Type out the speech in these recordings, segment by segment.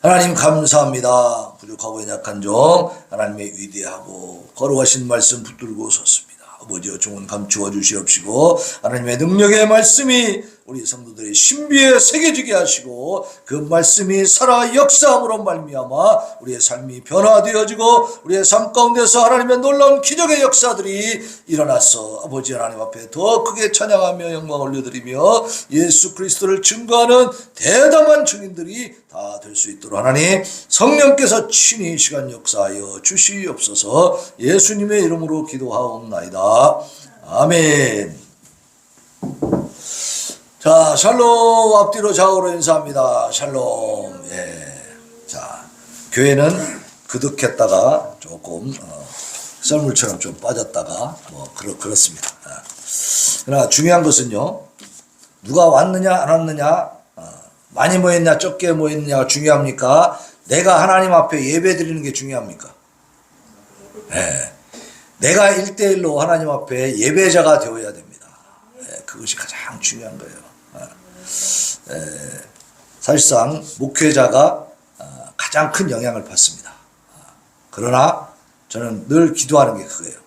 하나님 감사합니다. 부족하고 연약한 종 하나님의 위대하고 거룩하신 말씀 붙들고 섰습니다. 아버지여 종은 감추어 주시옵시고 하나님의 능력의 말씀이 우리 성도들의 신비에 새겨지게 하시고 그 말씀이 살아 역사함으로 말미암아 우리의 삶이 변화되어지고 우리의 삶 가운데서 하나님의 놀라운 기적의 역사들이 일어나서 아버지 하나님 앞에 더 크게 찬양하며 영광 올려드리며 예수 그리스도를 증거하는 대담한 증인들이 다 될 수 있도록 하나님 성령께서 친히 시간 역사하여 주시옵소서. 예수님의 이름으로 기도하옵나이다. 아멘. 자, 샬롬. 앞뒤로 좌우로 인사합니다. 샬롬. 예. 자, 교회는 그득했다가 조금 썰물처럼 좀 빠졌다가 그렇습니다. 그러나 중요한 것은요, 누가 왔느냐 안 왔느냐, 많이 모였냐 적게 모였느냐가 중요합니까? 내가 하나님 앞에 예배 드리는 게 중요합니까? 네. 내가 1대1로 하나님 앞에 예배자가 되어야 됩니다. 네. 그것이 가장 중요한 거예요. 네. 사실상 목회자가 가장 큰 영향을 받습니다. 그러나 저는 늘 기도하는 게 그거예요.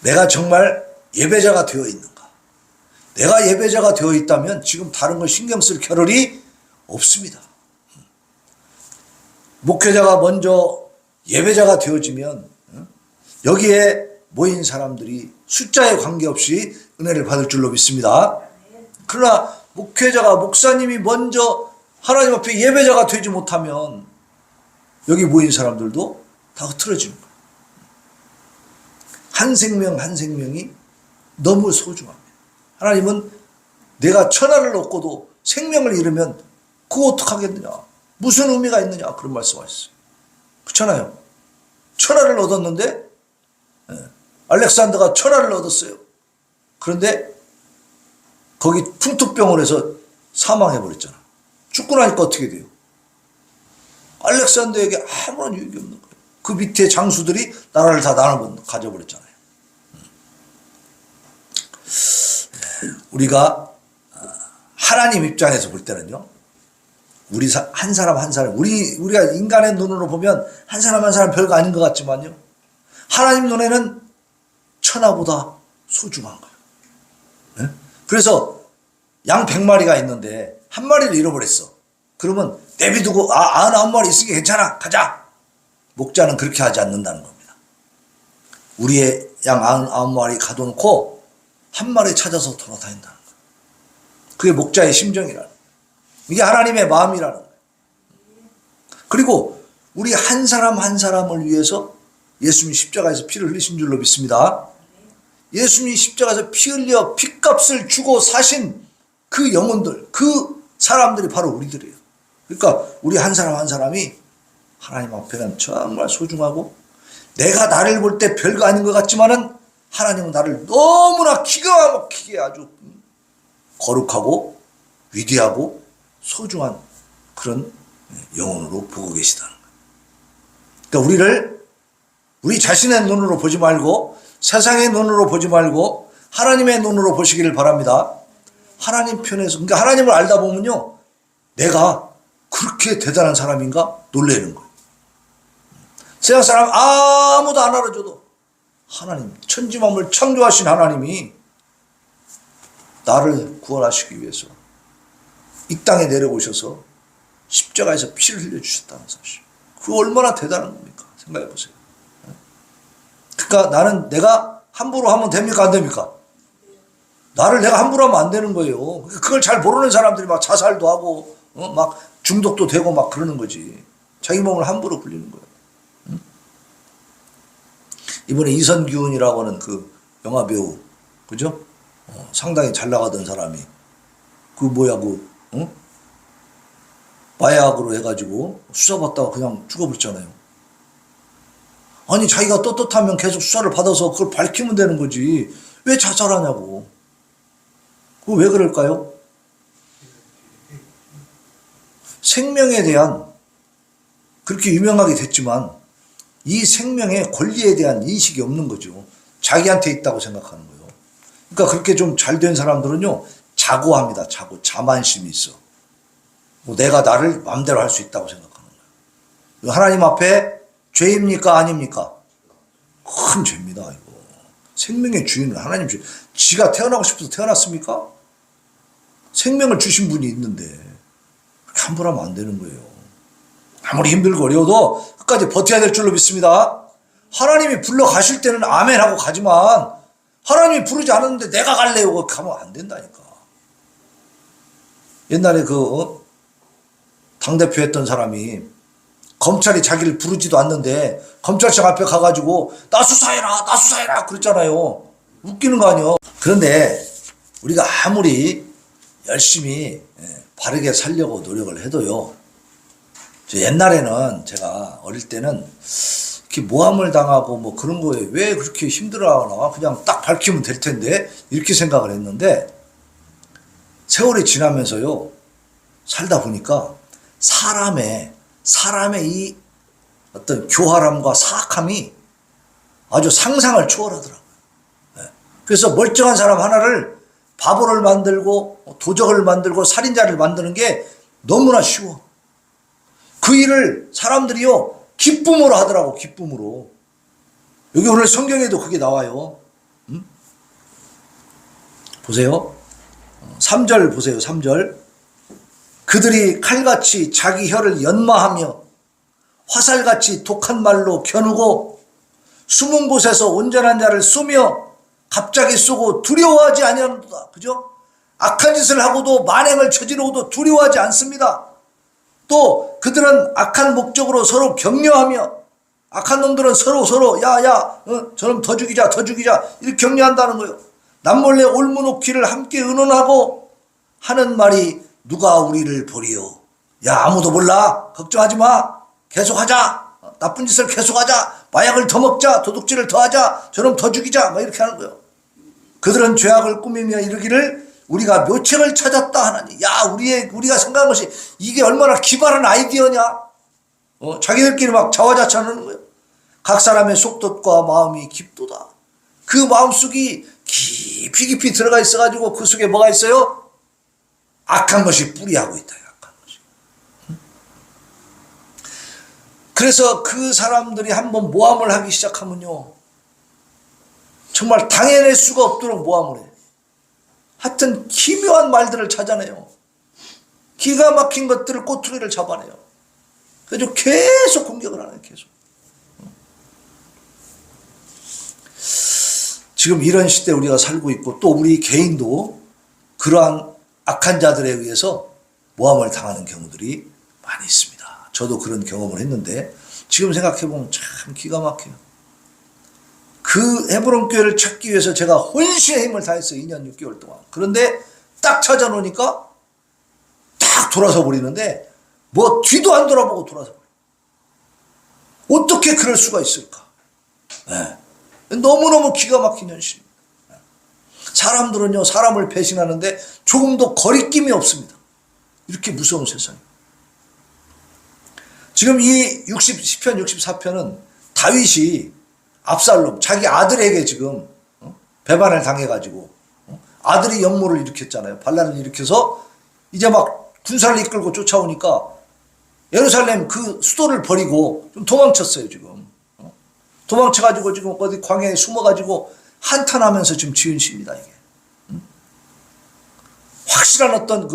내가 정말 예배자가 되어 있는가? 내가 예배자가 되어 있다면 지금 다른 거 신경 쓸 겨를이 없습니다. 목회자가 먼저 예배자가 되어지면 여기에 모인 사람들이 숫자에 관계없이 은혜를 받을 줄로 믿습니다. 그러나 목회자가 목사님이 먼저 하나님 앞에 예배자가 되지 못하면 여기 모인 사람들도 다 흐트러지는 거예요. 한 생명 한 생명이 너무 소중합니다. 하나님은 내가 천하를 얻고도 생명을 잃으면 그거 어떡하겠느냐, 무슨 의미가 있느냐, 그런 말씀하셨어요. 그렇잖아요. 천하를 얻었는데 알렉산더가 천하를 얻었어요. 그런데 거기 풍토병을 해서 사망해버렸잖아. 죽고 나니까 어떻게 돼요? 알렉산더에게 아무런 유익이 없는 거예요. 그 밑에 장수들이 나라를 다 나눠 가져버렸잖아요. 우리가 하나님 입장에서 볼 때는요, 우리 한 사람 한 사람, 우리가 인간의 눈으로 보면 한 사람 한 사람 별거 아닌 것 같지만요, 하나님 눈에는 천하보다 소중한 거예요. 네? 그래서 양 100마리가 있는데 한 마리를 잃어버렸어. 그러면 내비두고 99마리 있으니까 괜찮아, 가자. 목자는 그렇게 하지 않는다는 겁니다. 우리의 양 99마리 가둬놓고 한 마리 찾아서 돌아다닌다는 거예요. 그게 목자의 심정이라는 거예요. 이게 하나님의 마음이라는 거예요. 그리고 우리 한 사람 한 사람을 위해서 예수님이 십자가에서 피를 흘리신 줄로 믿습니다. 예수님이 십자가에서 피 흘려 핏값을 주고 사신 그 영혼들, 그 사람들이 바로 우리들이에요. 그러니까 우리 한 사람 한 사람이 하나님 앞에는 정말 소중하고, 내가 나를 볼 때 별거 아닌 것 같지만은 하나님은 나를 너무나 기가 막히게 아주 거룩하고 위대하고 소중한 그런 영혼으로 보고 계시다는 거예요. 그러니까 우리 자신의 눈으로 보지 말고, 세상의 눈으로 보지 말고 하나님의 눈으로 보시기를 바랍니다. 하나님 편에서, 그러니까 하나님을 알다 보면요, 내가 그렇게 대단한 사람인가 놀라는 거예요. 세상 사람 아무도 안 알아줘도 하나님, 천지만물 창조하신 하나님이 나를 구원하시기 위해서 이 땅에 내려오셔서 십자가에서 피를 흘려주셨다는 사실, 그거 얼마나 대단한 겁니까? 생각해 보세요. 그러니까 내가 함부로 하면 됩니까, 안 됩니까? 나를 내가 함부로 하면 안 되는 거예요. 그걸 잘 모르는 사람들이 막 자살도 하고 막 중독도 되고 막 그러는 거지. 자기 몸을 함부로 굴리는 거예요. 이번에 이선균이라고 하는 그 영화 배우, 그죠? 상당히 잘 나가던 사람이 마약으로 해가지고 수사받다가 그냥 죽어버렸잖아요. 아니, 자기가 떳떳하면 계속 수사를 받아서 그걸 밝히면 되는 거지. 왜 자살하냐고. 그거 왜 그럴까요? 생명에 대한, 그렇게 유명하게 됐지만 이 생명의 권리에 대한 인식이 없는 거죠. 자기한테 있다고 생각하는 거예요. 그러니까 그렇게 좀 잘 된 사람들은요, 자고합니다. 자만심이 있어. 내가 나를 마음대로 할 수 있다고 생각하는 거예요. 하나님 앞에 죄입니까? 아닙니까? 큰 죄입니다. 이거. 생명의 주인은 하나님 주인. 지가 태어나고 싶어서 태어났습니까? 생명을 주신 분이 있는데 그렇게 함부로 하면 안 되는 거예요. 아무리 힘들고 어려워도 끝까지 버텨야 될 줄로 믿습니다. 하나님이 불러 가실 때는 아멘 하고 가지만 하나님이 부르지 않았는데 내가 갈래요 가면 안 된다니까. 옛날에 당대표 했던 사람이 검찰이 자기를 부르지도 않는데 검찰청 앞에 가가지고 나 수사해라 그랬잖아요. 웃기는 거 아니에요. 그런데 우리가 아무리 열심히 바르게 살려고 노력을 해도요, 옛날에는 제가 어릴 때는 이렇게 모함을 당하고 뭐 그런 거에 왜 그렇게 힘들어하나, 그냥 딱 밝히면 될 텐데 이렇게 생각을 했는데, 세월이 지나면서요 살다 보니까 사람의 이 어떤 교활함과 사악함이 아주 상상을 초월하더라고요. 그래서 멀쩡한 사람 하나를 바보를 만들고 도적을 만들고 살인자를 만드는 게 너무나 쉬워. 그 일을 사람들이요 기쁨으로 하더라고. 기쁨으로. 여기 오늘 성경에도 그게 나와요. 보세요. 3절 보세요. 3절. 그들이 칼같이 자기 혀를 연마하며 화살같이 독한 말로 겨누고 숨은 곳에서 온전한 자를 쏘며 갑자기 쏘고 두려워하지 아니하는도다. 그죠? 악한 짓을 하고도 만행을 저지르고도 두려워하지 않습니다. 또 그들은 악한 목적으로 서로 격려하며, 악한 놈들은 서로 야야 저놈 더 죽이자 이렇게 격려한다는 거예요. 남몰래 올무놓기를 함께 의논하고 하는 말이 누가 우리를 보리요. 야 아무도 몰라. 걱정하지 마. 계속하자. 나쁜 짓을 계속하자. 마약을 더 먹자. 도둑질을 더 하자. 저놈 더 죽이자. 막 이렇게 하는 거예요. 그들은 죄악을 꾸미며 이르기를 우리가 묘책을 찾았다 하나니. 야 우리가 생각한 것이 이게 얼마나 기발한 아이디어냐. 자기들끼리 막 자화자찬하는 거예요. 각 사람의 속뜻과 마음이 깊도다. 그 마음속이 깊이 들어가 있어가지고 그 속에 뭐가 있어요? 악한 것이 뿌리하고 있다. 악한 것이. 그래서 그 사람들이 한번 모함을 하기 시작하면요, 정말 당해낼 수가 없도록 모함을 해요. 하여튼 기묘한 말들을 찾아내요. 기가 막힌 것들을 꼬투리를 잡아내요. 그래서 계속 공격을 하네요. 계속. 지금 이런 시대에 우리가 살고 있고, 또 우리 개인도 그러한 악한 자들에 의해서 모함을 당하는 경우들이 많이 있습니다. 저도 그런 경험을 했는데 지금 생각해보면 참 기가 막혀요. 그 헤브론 교회를 찾기 위해서 제가 혼신의 힘을 다했어요. 2년 6개월 동안. 그런데 딱 찾아놓으니까 딱 돌아서 버리는데 뭐 뒤도 안 돌아보고 돌아서 버려요. 어떻게 그럴 수가 있을까? 네. 너무너무 기가 막힌 현실입니다. 사람들은요 사람을 배신하는데 조금도 거리낌이 없습니다. 이렇게 무서운 세상이에요. 지금 이 시편 64편은 다윗이 압살롬 자기 아들에게 지금 배반을 당해가지고 아들이 역모를 일으켰잖아요. 반란을 일으켜서 이제 막 군사를 이끌고 쫓아오니까 예루살렘 그 수도를 버리고 좀 도망쳤어요. 지금 도망쳐가지고 지금 어디 광야에 숨어가지고 한탄하면서 지금 지은 시입니다. 이게 확실한 어떤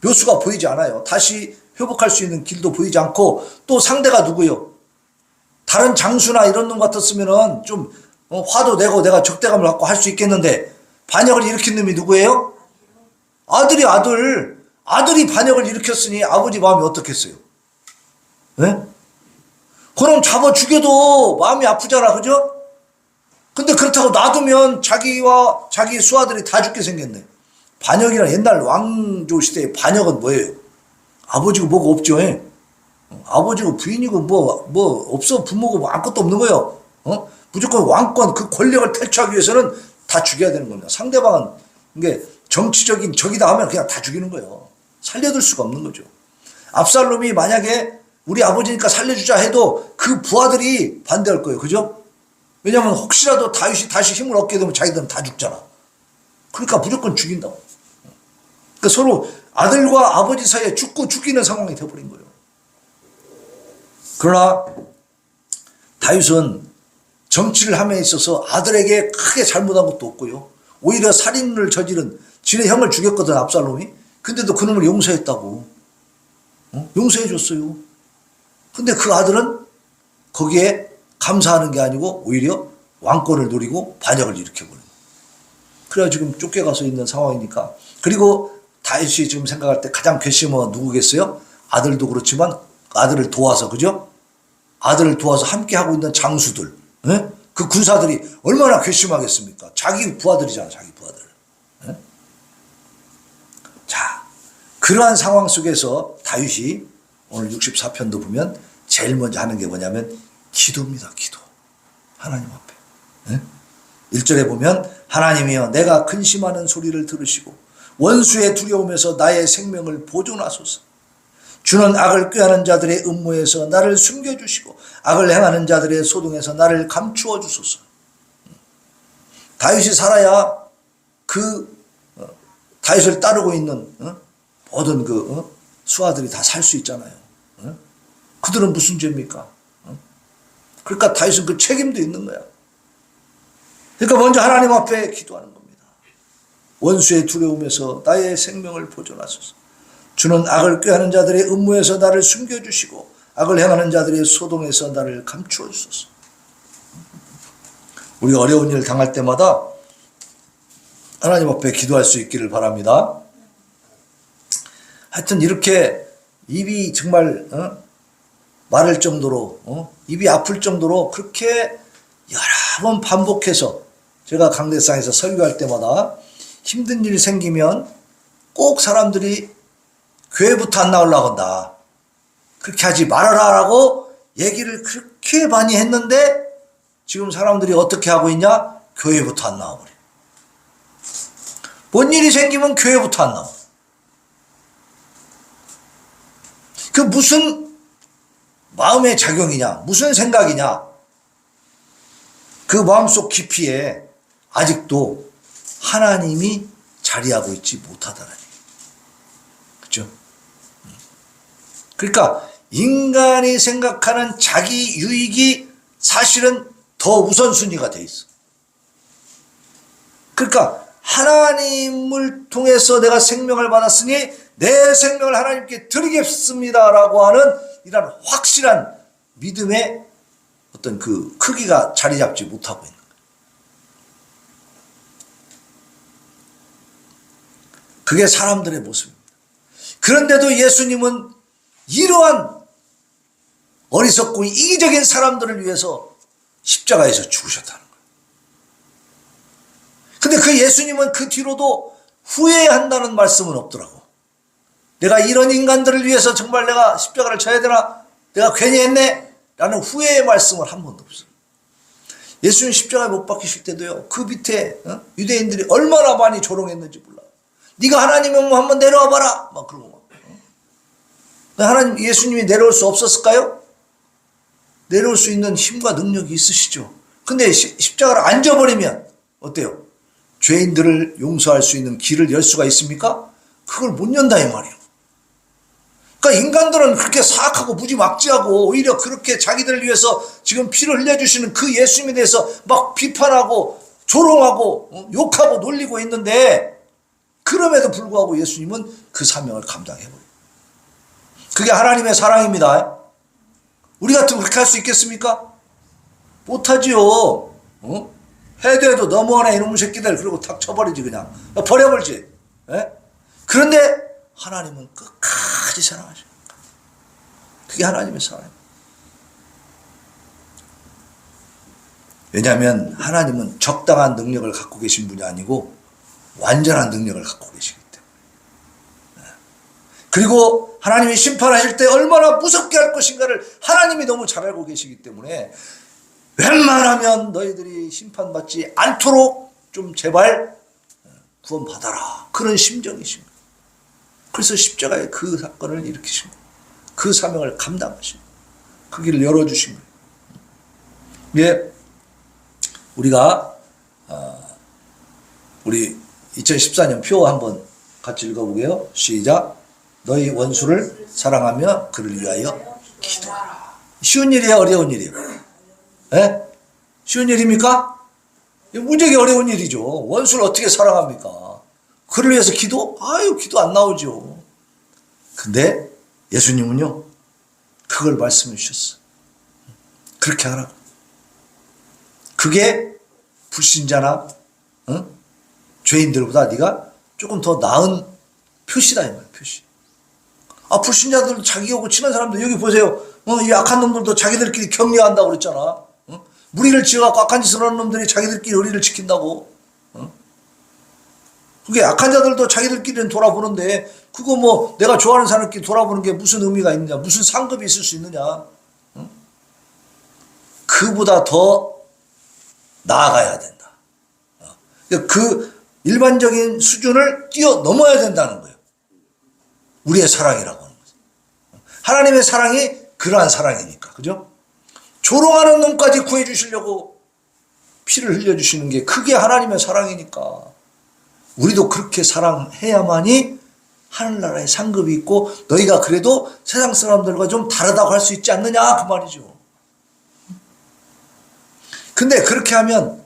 묘수가 보이지 않아요. 다시 회복할 수 있는 길도 보이지 않고, 또 상대가 누구요? 다른 장수나 이런 놈 같았으면은 좀 화도 내고 내가 적대감을 갖고 할 수 있겠는데, 반역을 일으킨 놈이 누구예요? 아들이 반역을 일으켰으니 아버지 마음이 어떻겠어요? 네? 그럼 잡아 죽여도 마음이 아프잖아. 그죠? 근데 그렇다고 놔두면 자기와 자기 수하들이 다 죽게 생겼네. 반역이란 옛날 왕조 시대의 반역은 뭐예요? 아버지고 뭐가 없죠. 아버지고 부인이고 뭐 없어. 부모고 뭐 아무것도 없는 거예요. 무조건 왕권 그 권력을 탈취하기 위해서는 다 죽여야 되는 겁니다. 상대방은 이게 정치적인 적이다 하면 그냥 다 죽이는 거예요. 살려둘 수가 없는 거죠. 압살롬이 만약에 우리 아버지니까 살려주자 해도 그 부하들이 반대할 거예요. 그죠? 왜냐하면 혹시라도 다윗이 다시 힘을 얻게 되면 자기들은 다 죽잖아. 그러니까 무조건 죽인다고. 그러니까 그 서로 아들과 아버지 사이에 죽고 죽이는 상황이 되어버린 거예요. 그러나 다윗은 정치를 함에 있어서 아들에게 크게 잘못한 것도 없고요. 오히려 살인을 저지른 지네 형을 죽였거든, 압살롬이. 근데도 그놈을 용서했다고. 용서해 줬어요. 근데 그 아들은 거기에 감사하는 게 아니고 오히려 왕권을 노리고 반역을 일으켜버린 거예요. 그래야 지금 쫓겨가서 있는 상황이니까. 그리고 다윗이 지금 생각할 때 가장 괘씸한 누구겠어요? 아들도 그렇지만 아들을 도와서, 그죠? 아들을 도와서 함께하고 있는 장수들, 예? 그 군사들이 얼마나 괘씸하겠습니까? 자기 부하들이잖아, 자기 부하들. 예? 자, 그러한 상황 속에서 다윗이 오늘 64편도 보면 제일 먼저 하는 게 뭐냐면 기도입니다. 기도. 하나님 앞에. 예? 1절에 보면 하나님이여 내가 근심하는 소리를 들으시고 원수의 두려움에서 나의 생명을 보존하소서. 주는 악을 꾀하는 자들의 음모에서 나를 숨겨주시고 악을 행하는 자들의 소동에서 나를 감추어 주소서. 다윗이 살아야 그 다윗을 따르고 있는 모든 그 수하들이 다 살 수 있잖아요. 그들은 무슨 죄입니까? 그러니까 다윗은 그 책임도 있는 거야. 그러니까 먼저 하나님 앞에 기도하는 겁니다. 원수의 두려움에서 나의 생명을 보존하소서. 주는 악을 꾀하는 자들의 음모에서 나를 숨겨주시고 악을 행하는 자들의 소동에서 나를 감추어 주소서. 우리가 어려운 일을 당할 때마다 하나님 앞에 기도할 수 있기를 바랍니다. 하여튼 이렇게 입이 정말 마를 정도로 입이 아플 정도로 그렇게 여러 번 반복해서 제가 강대상에서 설교할 때마다 힘든 일이 생기면 꼭 사람들이 교회부터 안 나오려고 한다. 그렇게 하지 말아라라고 얘기를 그렇게 많이 했는데 지금 사람들이 어떻게 하고 있냐? 교회부터 안 나와버려. 뭔 일이 생기면 교회부터 안 나와. 그 무슨 마음의 작용이냐? 무슨 생각이냐? 그 마음속 깊이에 아직도 하나님이 자리하고 있지 못하다는 얘기. 그렇죠? 그러니까 인간이 생각하는 자기 유익이 사실은 더 우선순위가 돼 있어. 그러니까 하나님을 통해서 내가 생명을 받았으니 내 생명을 하나님께 드리겠습니다라고 하는 이런 확실한 믿음의 어떤 그 크기가 자리 잡지 못하고 있는 거예요. 그게 사람들의 모습입니다. 그런데도 예수님은 이러한 어리석고 이기적인 사람들을 위해서 십자가에서 죽으셨다는 거예요. 근데 그 예수님은 그 뒤로도 후회한다는 말씀은 없더라고. 내가 이런 인간들을 위해서 정말 내가 십자가를 져야 되나? 내가 괜히 했네? 라는 후회의 말씀을 한 번도 없어요. 예수님 십자가에 못 박히실 때도요, 그 밑에 유대인들이 얼마나 많이 조롱했는지 몰라. 네가 하나님이면 한번 내려와 봐라! 막 그러고 막. 하나님, 예수님이 내려올 수 없었을까요? 내려올 수 있는 힘과 능력이 있으시죠. 근데 십자가를 안 져버리면 어때요? 죄인들을 용서할 수 있는 길을 열 수가 있습니까? 그걸 못 연다 이 말이에요. 그러니까 인간들은 그렇게 사악하고 무지막지하고 오히려 그렇게 자기들을 위해서 지금 피를 흘려주시는 그 예수님에 대해서 막 비판하고 조롱하고 욕하고 놀리고 있는데 그럼에도 불구하고 예수님은 그 사명을 감당해버려요. 그게 하나님의 사랑입니다. 우리 같으면 그렇게 할 수 있겠습니까? 못하지요. 해도 해도 너무하네 이놈의 새끼들 그러고 탁 쳐버리지 그냥. 버려버리지. 예? 그런데 하나님은 끝까지 사랑하십니다. 그게 하나님의 사랑입니다. 왜냐하면 하나님은 적당한 능력을 갖고 계신 분이 아니고 완전한 능력을 갖고 계시기 때문에. 그리고 하나님이 심판하실 때 얼마나 무섭게 할 것인가를 하나님이 너무 잘 알고 계시기 때문에 웬만하면 너희들이 심판받지 않도록 좀 제발 구원받아라. 그런 심정이신 거예요. 그래서 십자가에 그 사건을 일으키신 거예요. 그 사명을 감당하신 거예요. 그 길을 열어주신 거예요. 예, 우리가 우리 2014년 표 한번 같이 읽어보게요. 시작. 너희 원수를 사랑하며 그를 위하여 기도하라. 쉬운 일이에요, 어려운 일이에요? 예? 쉬운 일입니까? 무지하게 어려운 일이죠. 원수를 어떻게 사랑합니까? 그를 위해서 기도? 아유, 기도 안 나오죠. 근데 예수님은요, 그걸 말씀해 주셨어. 그렇게 하라고. 그게 불신자나 죄인들보다 네가 조금 더 나은 표시다 이 말이야. 표시. 아, 불신자들도 자기하고 친한 사람들 여기 보세요. 이 악한 놈들도 자기들끼리 격려한다고 그랬잖아. 무리를 지어갖고 악한 짓을 하는 놈들이 자기들끼리 의리를 지킨다고. 그게 악한 자들도 자기들끼리는 돌아보는데 그거 뭐 내가 좋아하는 사람끼리 돌아보는 게 무슨 의미가 있느냐, 무슨 상급이 있을 수 있느냐. 그보다 더 나아가야 된다. 그 일반적인 수준을 뛰어넘어야 된다는 거예요. 우리의 사랑이라고 하는 거죠. 하나님의 사랑이 그러한 사랑이니까. 그죠? 조롱하는 놈까지 구해주시려고 피를 흘려주시는 게 그게 하나님의 사랑이니까 우리도 그렇게 사랑해야만이 하늘나라에 상급이 있고 너희가 그래도 세상 사람들과 좀 다르다고 할 수 있지 않느냐 그 말이죠. 근데 그렇게 하면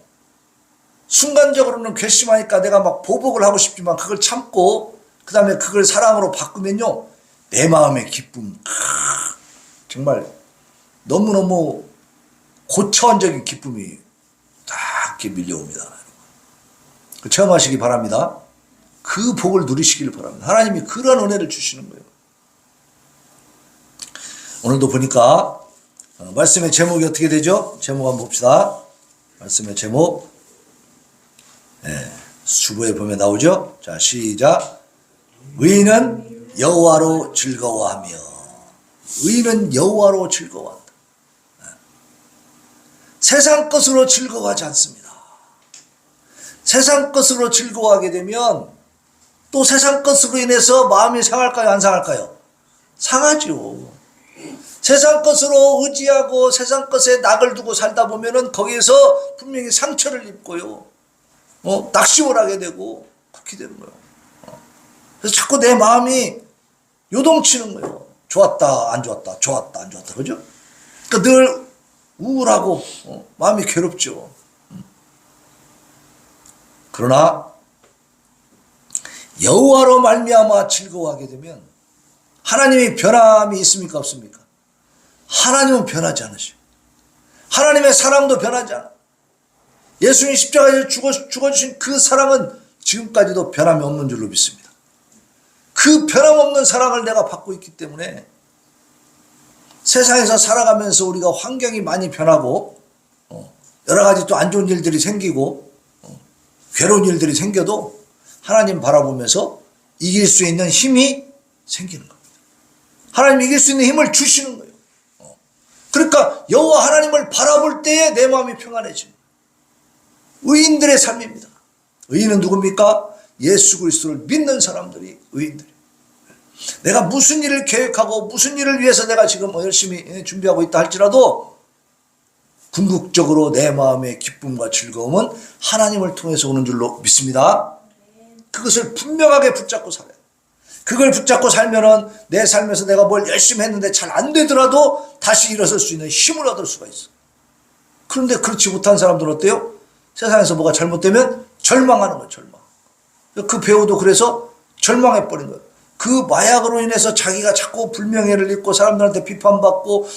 순간적으로는 괘씸하니까 내가 막 보복을 하고 싶지만 그걸 참고 그 다음에 그걸 사랑으로 바꾸면요 내 마음의 기쁨 정말 너무너무 고차원적인 기쁨이 딱 이렇게 밀려옵니다. 체험하시기 바랍니다. 그 복을 누리시길 바랍니다. 하나님이 그런 은혜를 주시는 거예요. 오늘도 보니까 말씀의 제목이 어떻게 되죠? 제목 한번 봅시다. 말씀의 제목 수보에 보면 나오죠. 자, 시작. 의인은 여호와로 즐거워하며 의인은 여호와로 즐거워한다. 세상 것으로 즐거워하지 않습니다. 세상 것으로 즐거워하게 되면 또 세상 것으로 인해서 마음이 상할까요? 안 상할까요? 상하죠. 세상 것으로 의지하고 세상 것에 낙을 두고 살다 보면은 거기에서 분명히 상처를 입고요. 낙심을 하게 되고 그렇게 되는 거예요. 그래서 자꾸 내 마음이 요동치는 거예요. 좋았다, 안 좋았다, 좋았다, 안 좋았다. 그죠? 그러니까 늘 우울하고 마음이 괴롭죠. 그러나 여호와로 말미암아 즐거워하게 되면 하나님이 변함이 있습니까? 없습니까? 하나님은 변하지 않으셔. 하나님의 사랑도 변하지 않아. 예수님 십자가에서 죽어주신 그 사랑은 지금까지도 변함이 없는 줄로 믿습니다. 그 변함없는 사랑을 내가 받고 있기 때문에 세상에서 살아가면서 우리가 환경이 많이 변하고 여러 가지 또 안 좋은 일들이 생기고 괴로운 일들이 생겨도 하나님 바라보면서 이길 수 있는 힘이 생기는 겁니다. 하나님 이길 수 있는 힘을 주시는 거예요. 그러니까 여호와 하나님을 바라볼 때에 내 마음이 평안해집니다. 의인들의 삶입니다. 의인은 누굽니까? 예수 그리스도를 믿는 사람들이 의인들이에요. 내가 무슨 일을 계획하고 무슨 일을 위해서 내가 지금 열심히 준비하고 있다 할지라도 궁극적으로 내 마음의 기쁨과 즐거움은 하나님을 통해서 오는 줄로 믿습니다. 그것을 분명하게 붙잡고 살아요. 그걸 붙잡고 살면은 내 삶에서 내가 뭘 열심히 했는데 잘 안 되더라도 다시 일어설 수 있는 힘을 얻을 수가 있어. 그런데 그렇지 못한 사람들은 어때요? 세상에서 뭐가 잘못되면 절망하는 거예요. 절망. 그 배우도 그래서 절망해버린 거예요. 그 마약으로 인해서 자기가 자꾸 불명예를 입고 사람들한테 비판받고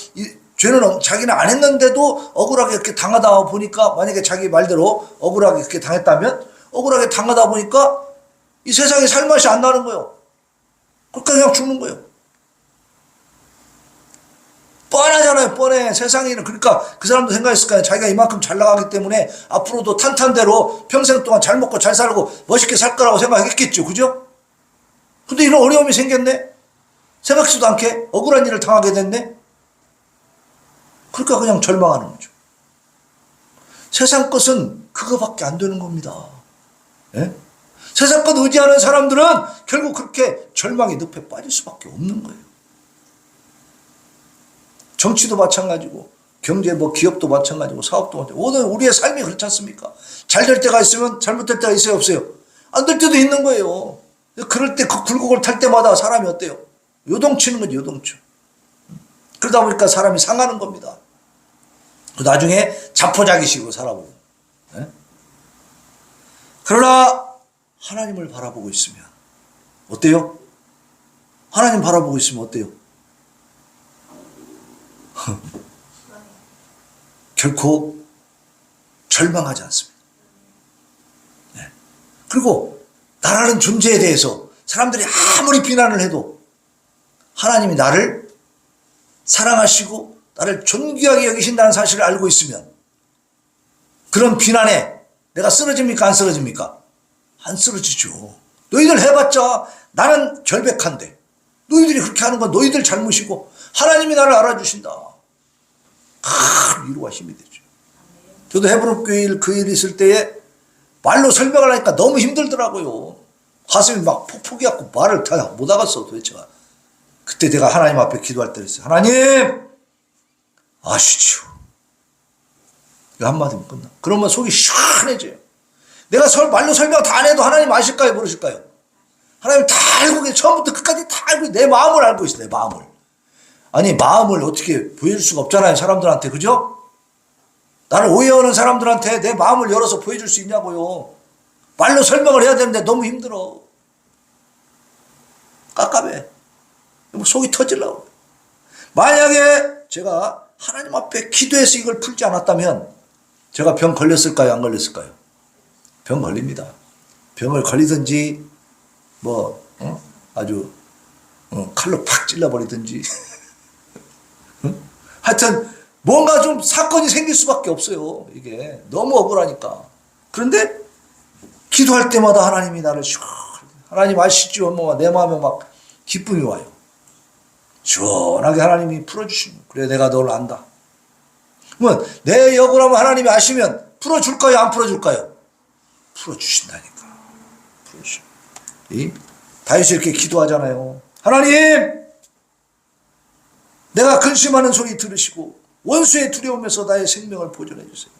죄는 자기는 안 했는데도 억울하게 이렇게 당하다 보니까 만약에 자기 말대로 억울하게 그렇게 당했다면 억울하게 당하다 보니까 이 세상에 살맛이 안 나는 거예요. 그러니까 그냥 죽는 거예요. 뻔하잖아요. 뻔해. 세상에는. 그러니까 그 사람도 생각했을 거예요. 자기가 이만큼 잘 나가기 때문에 앞으로도 탄탄대로 평생 동안 잘 먹고 잘 살고 멋있게 살 거라고 생각했겠죠. 그죠? 근데 이런 어려움이 생겼네. 생각지도 않게 억울한 일을 당하게 됐네. 그러니까 그냥 절망하는 거죠. 세상 것은 그거밖에 안 되는 겁니다. 예? 세상 것 의지하는 사람들은 결국 그렇게 절망의 늪에 빠질 수밖에 없는 거예요. 정치도 마찬가지고 경제 기업도 마찬가지고 사업도 마찬가지고 오늘 우리의 삶이 그렇지 않습니까? 잘 될 때가 있으면 잘못될 때가 있어요 없어요? 안 될 때도 있는 거예요. 그럴 때 그 굴곡을 탈 때마다 사람이 어때요? 요동치는 거지, 요동쳐. 그러다 보니까 사람이 상하는 겁니다. 나중에 자포자기식으로 살아보고. 네? 그러나 하나님을 바라보고 있으면 어때요? 하나님 바라보고 있으면 어때요? 결코 절망하지 않습니다. 네. 그리고 나라는 존재에 대해서 사람들이 아무리 비난을 해도 하나님이 나를 사랑하시고 나를 존귀하게 여기신다는 사실을 알고 있으면 그런 비난에 내가 쓰러집니까? 안 쓰러집니까? 안 쓰러지죠. 너희들 해봤자 나는 결백한데 너희들이 그렇게 하는 건 너희들 잘못이고 하나님이 나를 알아주신다. 큰 위로가 힘이 되죠. 저도 헤브론 교회 그 일 있을 때에 말로 설명을 하니까 너무 힘들더라고요. 가슴이 막 폭폭이었고 말을 다 못 하겠어 도대체가. 그때 내가 하나님 앞에 기도할 때 그랬어요. 하나님 아시죠. 이거 한마디면 끝나. 그러면 속이 시원해져요. 내가 말로 설명 다 안 해도 하나님 아실까요? 모르실까요? 하나님 다 알고 계세요. 처음부터 끝까지 다 알고 내 마음을 알고 있어요. 내 마음을. 아니 마음을 어떻게 보여줄 수가 없잖아요. 사람들한테. 그죠? 나를 오해하는 사람들한테 내 마음을 열어서 보여줄 수 있냐고요. 말로 설명을 해야 되는데 너무 힘들어. 깝깝해. 속이 터지려고. 만약에 제가 하나님 앞에 기도해서 이걸 풀지 않았다면 제가 병 걸렸을까요? 안 걸렸을까요? 병 걸립니다. 병을 걸리든지 아주 칼로 팍 찔러버리든지 하여튼 뭔가 좀 사건이 생길 수밖에 없어요. 이게 너무 억울하니까. 그런데 기도할 때마다 하나님이 나를 하나님 아시죠? 내 마음에 막 기쁨이 와요. 시원하게 하나님이 풀어주시는 거예요. 그래 내가 너를 안다. 그러면 내 억울함을 하나님이 아시면 풀어줄까요? 안 풀어줄까요? 풀어주신다니까. 풀어주셔. 다윗이 이렇게 기도하잖아요. 하나님 내가 근심하는 소리 들으시고 원수의 두려움에서 나의 생명을 보존해 주세요.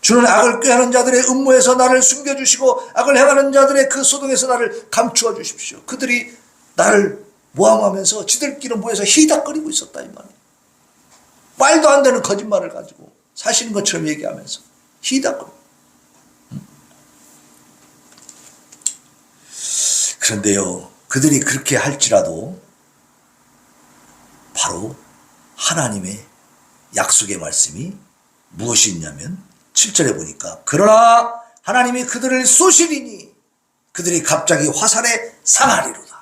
주는 악을 꾀하는 자들의 음모에서 나를 숨겨주시고 악을 행하는 자들의 그 소동에서 나를 감추어 주십시오. 그들이 나를 모함하면서 지들끼리 모여서 히닥거리고 있었다 이 말이에요. 말도 안 되는 거짓말을 가지고 사실인 것처럼 얘기하면서 히닥거리고. 그런데요, 그들이 그렇게 할지라도 바로 하나님의 약속의 말씀이 무엇이 있냐면 7절에 보니까 그러나 하나님이 그들을 쏘시리니 그들이 갑자기 화살에 상하리로다.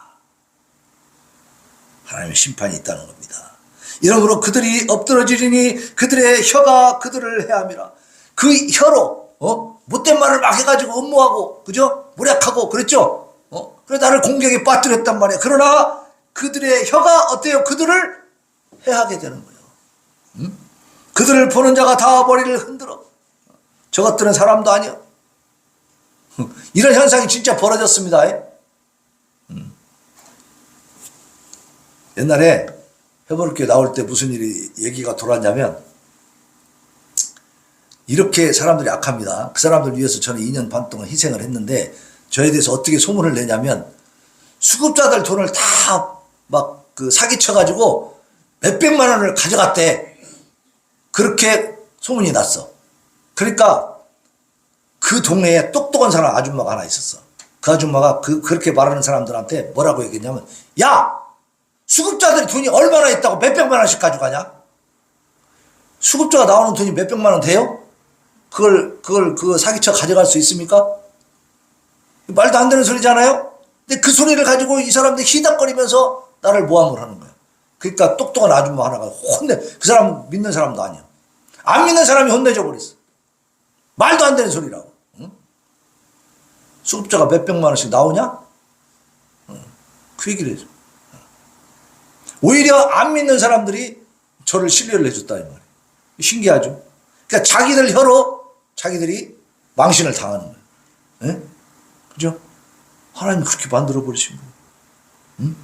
하나님의 심판이 있다는 겁니다. 이러므로 그들이 엎드러지리니 그들의 혀가 그들을 해함이라. 그 혀로 못된 말을 막 해가지고 음모하고 그죠? 무략하고 그랬죠? 그래 나를 공격에 빠뜨렸단 말이야. 그러나 그들의 혀가 어때요? 그들을 해하게 되는 거예요. 그들을 보는 자가 다 머리를 흔들어. 저것들은 사람도 아니야. 이런 현상이 진짜 벌어졌습니다. 옛날에 헤브론교회 나올 때 무슨 일이 얘기가 돌았냐면 이렇게 사람들이 악합니다. 그 사람들 위해서 저는 2년 반 동안 희생을 했는데 저에 대해서 어떻게 소문을 내냐면 수급자들 돈을 다 막 사기쳐가지고 몇백만 원을 가져갔대. 그렇게 소문이 났어. 그러니까 그 동네에 똑똑한 사람 아줌마가 하나 있었어. 그 아줌마가 그렇게 말하는 사람들한테 뭐라고 얘기했냐면 야! 수급자들이 돈이 얼마나 있다고 몇백만 원씩 가져가냐? 수급자가 나오는 돈이 몇백만 원 돼요? 그걸 사기쳐 가져갈 수 있습니까? 말도 안 되는 소리잖아요? 근데 그 소리를 가지고 이 사람들이 히닥거리면서 나를 모함을 하는 거야. 그러니까 똑똑한 아줌마 하나가 그 사람 믿는 사람도 아니야. 안 믿는 사람이 혼내줘 버렸어. 말도 안 되는 소리라고. 응? 수급자가 몇백만 원씩 나오냐? 그 얘기를 해줘. 오히려 안 믿는 사람들이 저를 신뢰를 해줬다 이 말이에요. 신기하죠? 그러니까 자기들 혀로 자기들이 망신을 당하는 거예요. 네? 그죠? 하나님 그렇게 만들어 버리신 거예요. 응?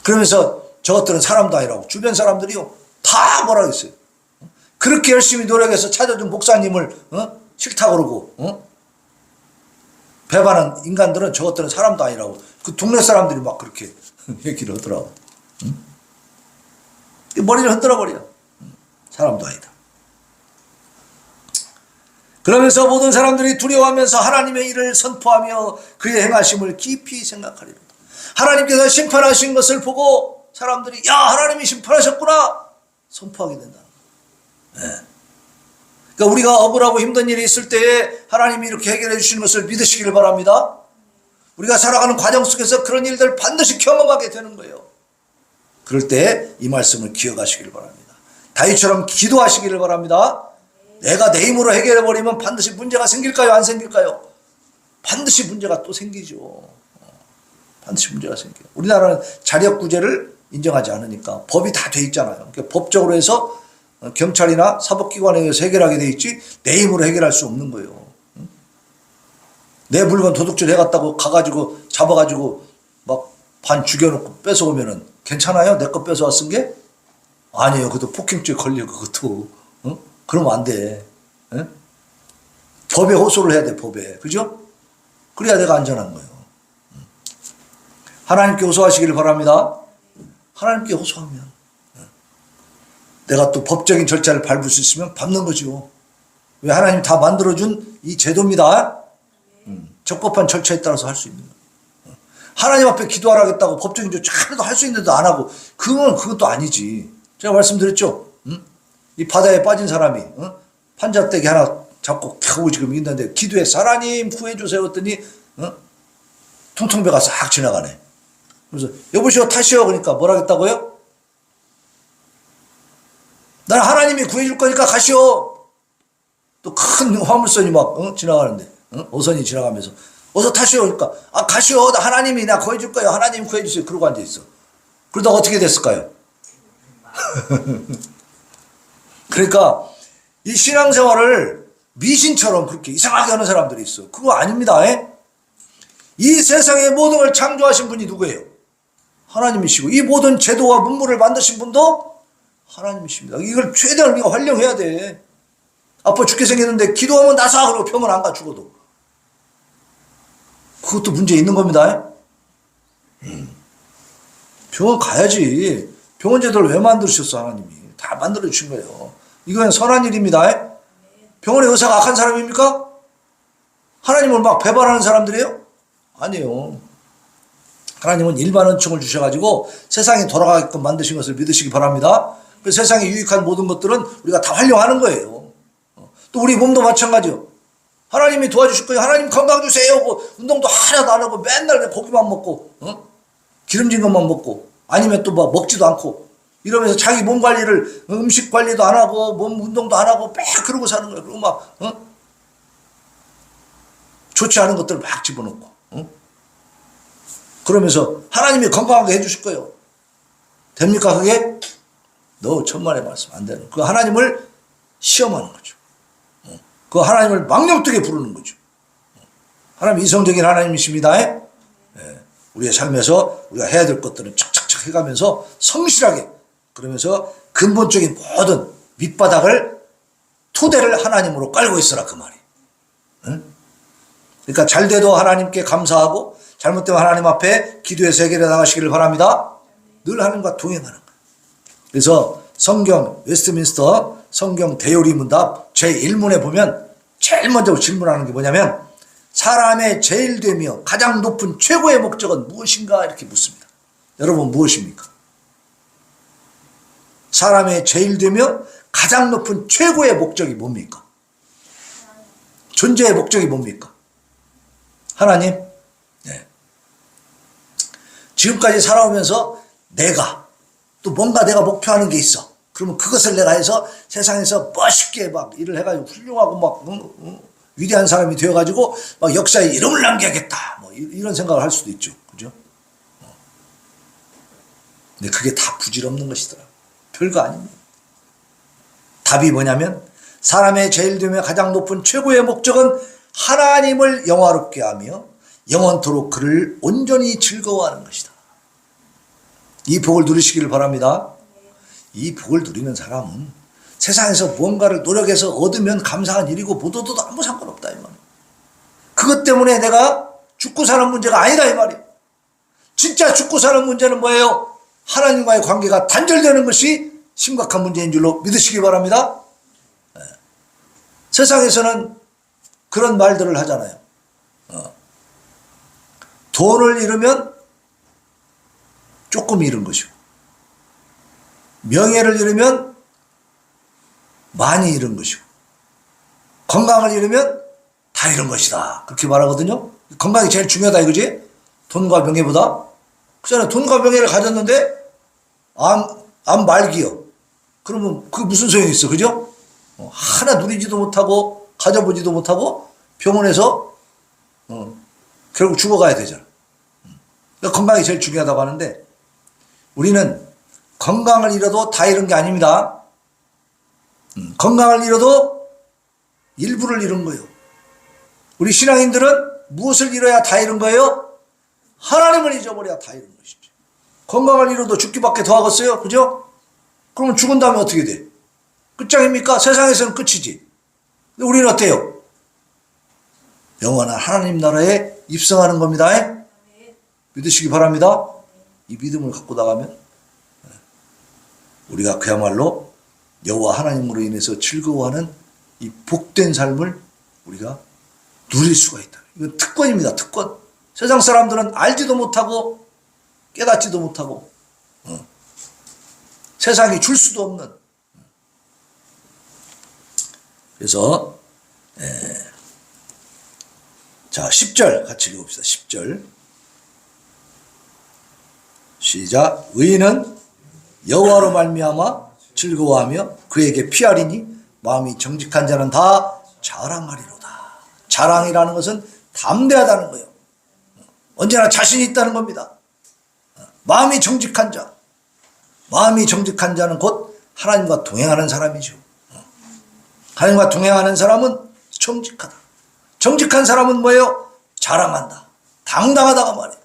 그러면서 저것들은 사람도 아니라고 주변 사람들이요 다 뭐라 했어요. 그렇게 열심히 노력해서 찾아준 목사님을 싫다 그러고 배반한 인간들은 저것들은 사람도 아니라고 그 동네 사람들이 막 그렇게 얘기를 하더라고. 응? 머리를 흔들어 버려. 사람도 아니다. 그러면서 모든 사람들이 두려워하면서 하나님의 일을 선포하며 그의 행하심을 깊이 생각하리로다. 하나님께서 심판하신 것을 보고 사람들이 야 하나님이 심판하셨구나 선포하게 된다. 네. 그러니까 우리가 억울하고 힘든 일이 있을 때에 하나님이 이렇게 해결해 주시는 것을 믿으시기를 바랍니다. 우리가 살아가는 과정 속에서 그런 일들 반드시 경험하게 되는 거예요. 그럴 때 이 말씀을 기억하시기를 바랍니다. 다윗처럼 기도하시기를 바랍니다. 내가 내 힘으로 해결해 버리면 반드시 문제가 생길까요? 안 생길까요? 반드시 문제가 또 생기죠. 반드시 문제가 생겨요. 우리나라는 자력구제를 인정하지 않으니까 법이 다 돼 있잖아요. 그러니까 법적으로 해서 경찰이나 사법기관에 의해서 해결하게 돼 있지 내 힘으로 해결할 수 없는 거예요. 내 물건 도둑질 해갔다고 가가지고 잡아가지고 막 반 죽여놓고 뺏어오면은 괜찮아요? 내 거 뺏어와 쓴 게? 아니에요. 그것도 폭행죄 걸려 그것도. 그러면 안 돼. 에? 법에 호소를 해야 돼. 법에. 그죠? 그래야 내가 안전한 거예요. 하나님께 호소하시기를 바랍니다. 하나님께 호소하면 내가 또 법적인 절차를 밟을 수 있으면 밟는 거죠. 왜 하나님 다 만들어준 이 제도입니다. 적법한 절차에 따라서 할 수 있는 거예요. 하나님 앞에 기도하라겠다고 법적인 절차 하나도 할 수 있는데도 안 하고 그것도 아니지. 제가 말씀드렸죠. 이 바다에 빠진 사람이 판잣대기 하나 잡고 겨우 지금 있는데 기도해서 하나님 구해주세요 했더니 통통배가 싹 지나가네. 그래서 여보시오 타시오 그러니까 뭐라 했다고요? 나는 하나님이 구해줄 거니까 가시오. 또 큰 화물선이 막 지나가는데 어선이 지나가면서 어서 타시오 그러니까 아 가시오 나 하나님이 나 구해줄 거예요. 하나님 구해주세요. 그러고 앉아있어. 그러다가 어떻게 됐을까요? 그러니까 이 신앙생활을 미신처럼 그렇게 이상하게 하는 사람들이 있어. 그거 아닙니다. 이 세상의 모든 걸 창조하신 분이 누구예요? 하나님이시고 이 모든 제도와 문물을 만드신 분도 하나님이십니다. 이걸 최대한 우리가 활용해야 돼. 아파 죽게 생겼는데 기도하면 나사 그러고 병원 안 가 죽어도. 그것도 문제 있는 겁니다. 병원 가야지. 병원 제도를 왜 만드셨어 하나님이. 다 만들어 주신 거예요. 이건 선한 일입니다. 병원의 의사가 악한 사람입니까? 하나님을 막 배반하는 사람들이에요? 아니에요. 하나님은 일반 은총을 주셔가지고 세상이 돌아가게끔 만드신 것을 믿으시기 바랍니다. 그 세상에 유익한 모든 것들은 우리가 다 활용하는 거예요. 또 우리 몸도 마찬가지요. 하나님이 도와주실 거예요. 하나님 건강 주세요. 뭐 운동도 하나도 안 하고 맨날 고기만 먹고 기름진 것만 먹고 아니면 또 뭐 먹지도 않고 이러면서 자기 몸 관리를 음식 관리도 안 하고 몸 운동도 안 하고 막 그러고 사는 거예요. 그리고 막 좋지 않은 것들을 막 집어넣고 그러면서 하나님이 건강하게 해주실 거예요. 됩니까 그게? 너 천만의 말씀 안 되는. 그 하나님을 시험하는 거죠. 그 하나님을 망령되게 부르는 거죠. 하나님 이성적인 하나님이십니다. 우리의 삶에서 우리가 해야 될 것들은 착착착 해가면서 성실하게 그러면서 근본적인 모든 밑바닥을 토대를 하나님으로 깔고 있어라 그 말이. 그러니까 잘 돼도 하나님께 감사하고 잘못되면 하나님 앞에 기도해서 해결해 나가시기를 바랍니다. 늘 하나님과 동행하는 거예요. 그래서 성경 웨스트민스터 성경 대요리 문답 제1문에 보면 제일 먼저 질문하는 게 뭐냐면 사람의 제일 되며 가장 높은 최고의 목적은 무엇인가 이렇게 묻습니다. 여러분 무엇입니까? 사람의 제일 되며 가장 높은 최고의 목적이 뭡니까? 존재의 목적이 뭡니까? 하나님? 네. 지금까지 살아오면서 내가 또 뭔가 내가 목표하는 게 있어. 그러면 그것을 내가 해서 세상에서 멋있게 막 일을 해가지고 훌륭하고 막 위대한 사람이 되어가지고 막 역사에 이름을 남겨야겠다. 뭐 이런 생각을 할 수도 있죠. 그죠? 근데 그게 다 부질없는 것이더라. 별거 아닙니다. 답이 뭐냐면 사람의 제일 되며 가장 높은 최고의 목적은 하나님을 영화롭게 하며 영원토록 그를 온전히 즐거워하는 것이다. 이 복을 누리시기를 바랍니다. 이 복을 누리는 사람은 세상에서 무언가를 노력해서 얻으면 감사한 일이고 못 얻어도 아무 상관없다 이 말이에요. 그것 때문에 내가 죽고 사는 문제가 아니다 이 말이에요. 진짜 죽고 사는 문제는 뭐예요? 하나님과의 관계가 단절되는 것이 심각한 문제인 줄로 믿으시기 바랍니다. 세상에서는 그런 말들을 하잖아요. 돈을 잃으면 조금 잃은 것이고, 명예를 잃으면 많이 잃은 것이고, 건강을 잃으면 다 잃은 것이다. 그렇게 말하거든요. 건강이 제일 중요하다 이거지? 돈과 명예보다. 그잖아요. 돈과 명예를 가졌는데 암 말기요. 그러면 그 무슨 소용이 있어, 그죠? 하나 누리지도 못하고 가져보지도 못하고 병원에서 결국 죽어가야 되잖아. 그러니까 건강이 제일 중요하다고 하는데, 우리는 건강을 잃어도 다 잃은 게 아닙니다. 건강을 잃어도 일부를 잃은 거예요. 우리 신앙인들은 무엇을 잃어야 다 잃은 거예요? 하나님을 잊어버려야 다 잃은 것이죠. 건강을 잃어도 죽기밖에 더 하겠어요? 그죠? 그러면 죽은 다음에 어떻게 돼? 끝장입니까? 세상에서는 끝이지. 근데 우리는 어때요? 영원한 하나님 나라에 입성하는 겁니다. 믿으시기 바랍니다. 이 믿음을 갖고 나가면 우리가 그야말로 여호와 하나님으로 인해서 즐거워하는 이 복된 삶을 우리가 누릴 수가 있다. 이건 특권입니다. 특권. 세상 사람들은 알지도 못하고 깨닫지도 못하고 세상이 줄 수도 없는. 그래서 자 10절 같이 읽어봅시다. 10절 시작. 의인은 여호와로 말미암아 즐거워하며 그에게 피하리니 마음이 정직한 자는 다 자랑하리로다. 자랑이라는 것은 담대하다는 거예요. 언제나 자신이 있다는 겁니다. 마음이 정직한 자. 마음이 정직한 자는 곧 하나님과 동행하는 사람이죠. 하나님과 동행하는 사람은 정직하다. 정직한 사람은 뭐예요? 자랑한다. 당당하다가 말이에요.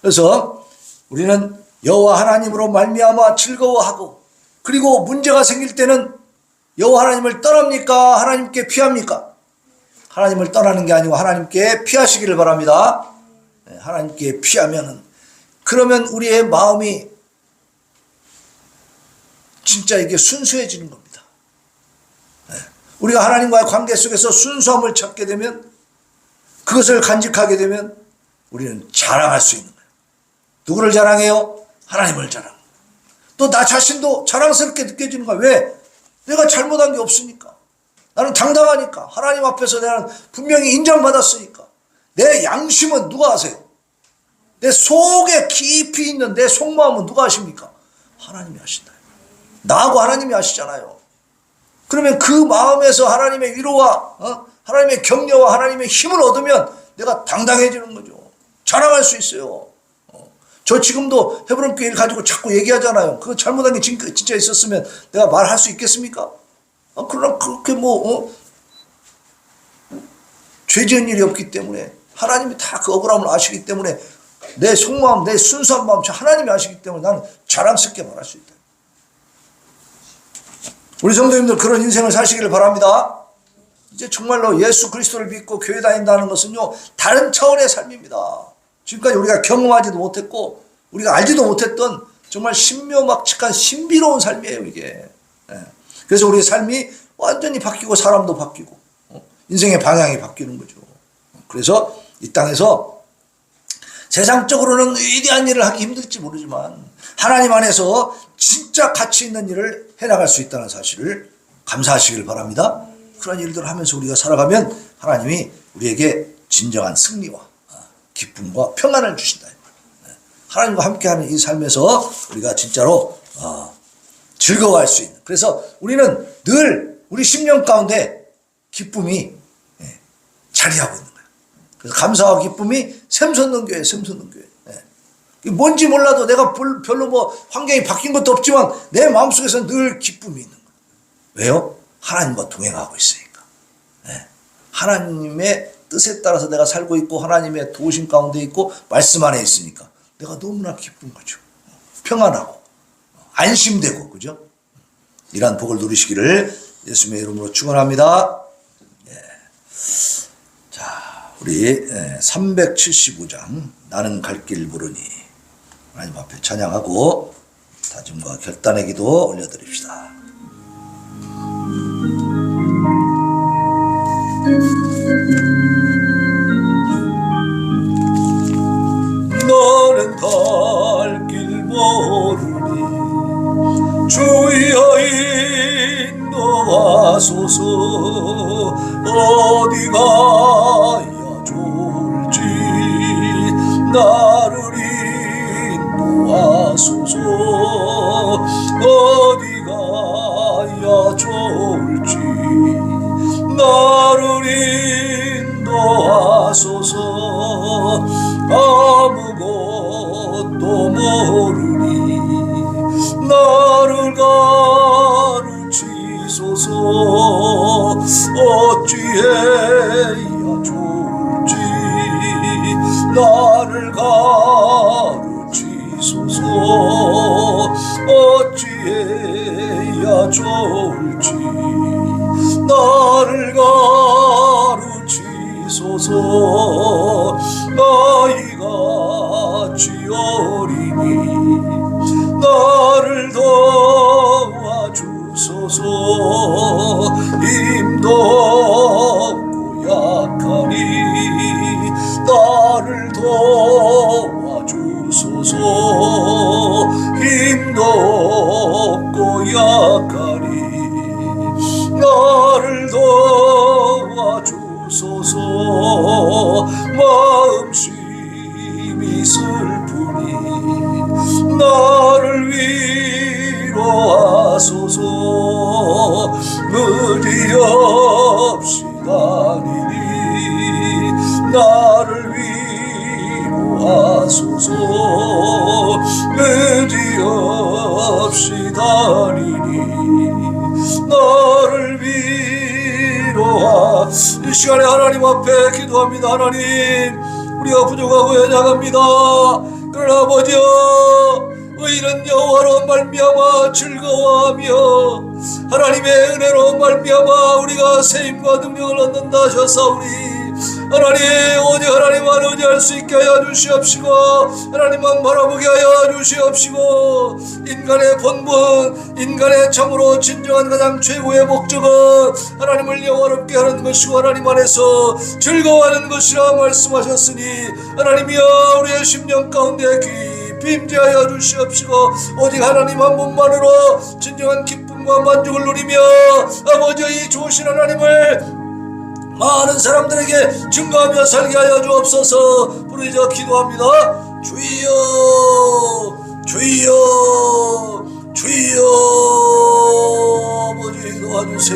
그래서 우리는 여호와 하나님으로 말미암아 즐거워하고, 그리고 문제가 생길 때는 여호와 하나님을 떠납니까? 하나님께 피합니까? 하나님을 떠나는 게 아니고 하나님께 피하시기를 바랍니다. 하나님께 피하면은, 그러면 우리의 마음이 진짜 이게 순수해지는 겁니다. 우리가 하나님과의 관계 속에서 순수함을 찾게 되면, 그것을 간직하게 되면 우리는 자랑할 수 있는 거예요. 누구를 자랑해요? 하나님을 자랑. 또 나 자신도 자랑스럽게 느껴지는 거야. 왜? 내가 잘못한 게 없으니까. 나는 당당하니까. 하나님 앞에서 나는 분명히 인정받았으니까. 내 양심은 누가 아세요? 내 속에 깊이 있는 내 속마음은 누가 아십니까? 하나님이 아신다. 나하고 하나님이 아시잖아요. 그러면 그 마음에서 하나님의 위로와 하나님의 격려와 하나님의 힘을 얻으면 내가 당당해지는 거죠. 자랑할 수 있어요. 저 지금도 헤브론 교회를 가지고 자꾸 얘기하잖아요. 그거 잘못한 게 진짜 있었으면 내가 말할 수 있겠습니까? 그러나 그렇게 죄 지은 일이 없기 때문에, 하나님이 다 그 억울함을 아시기 때문에, 내 속마음, 내 순수한 마음 하나님이 아시기 때문에 나는 자랑스럽게 말할 수 있다. 우리 성도님들 그런 인생을 사시기를 바랍니다. 이제 정말로 예수 그리스도를 믿고 교회 다닌다는 것은요, 다른 차원의 삶입니다. 지금까지 우리가 경험하지도 못했고 우리가 알지도 못했던 정말 신묘막측한 신비로운 삶이에요, 이게. 그래서 우리의 삶이 완전히 바뀌고 사람도 바뀌고 인생의 방향이 바뀌는 거죠. 그래서 이 땅에서 세상적으로는 위대한 일을 하기 힘들지 모르지만 하나님 안에서 진짜 가치 있는 일을 해나갈 수 있다는 사실을 감사하시길 바랍니다. 그런 일들을 하면서 우리가 살아가면 하나님이 우리에게 진정한 승리와 기쁨과 평안을 주신다. 하나님과 함께하는 이 삶에서 우리가 진짜로 즐거워할 수 있는, 그래서 우리는 늘 우리 심령 가운데 기쁨이 자리하고 있는 거예요. 그래서 감사와 기쁨이 샘솟는 교회, 샘솟는 교회. 뭔지 몰라도 내가 별로 환경이 바뀐 것도 없지만 내 마음속에서 늘 기쁨이 있는 거예요. 왜요? 하나님과 동행하고 있으니까. 하나님의 뜻에 따라서 내가 살고 있고 하나님의 도우심 가운데 있고 말씀 안에 있으니까 내가 너무나 기쁜 거죠. 평안하고 안심되고, 그죠? 이러한 복을 누리시기를 예수님의 이름으로 축원합니다. 자. 우리 375장 나는 갈 길 모르니 하나님 앞에 찬양하고 다짐과 결단의 기도 올려드립시다. 너는 갈 길 모르니 주여 인도하소서. 어디 가야 좋을지 나를 인도하소서. 어디 가야 좋을지 나를 인도하소서. 아무것도 모르니 나를 가르치소서. 어찌해야 좋을지 나를 가르치소서. 어찌해야 좋을지 나를 가르치소서. 나이가 어리니 나를 도와주소서. 힘도 없고 약하니 나를 도와주소서. 힘도 없고 약하니 나를 도와주소서. 마음심이 슬프니 나를 위로하소서. 의리 없이 다니니 나를 위로하소서. 의리 없이 다니니 나를 위로하. 이 시간에 하나님 앞에 기도합니다. 하나님, 우리가 부족하고 연약합니다. 그러나 아버지여, 의인은 여호와로 말미암아 즐거워하며 하나님의 은혜로 말미암아 우리가 세임과 능력을 얻는다 하셨사오니 하나님, 오직 하나님만 의지할 수 있게 하여 주시옵시고 하나님만 바라보게 하여 주시옵시고 인간의 본분, 인간의 참으로 진정한 가장 최고의 목적은 하나님을 영화롭게 하는 것이고 하나님 안에서 즐거워하는 것이라 말씀하셨으니 하나님이여, 우리의 심령 가운데 깊이 임재하여 주시옵시고 오직 하나님 한 분만으로 진정한 기쁨과 만족을 누리며 아버지의 좋으신 하나님을 많은 사람들에게 증거하며 살게 하여 주옵소서. 부르짖어 기도합니다. 주여, 주여.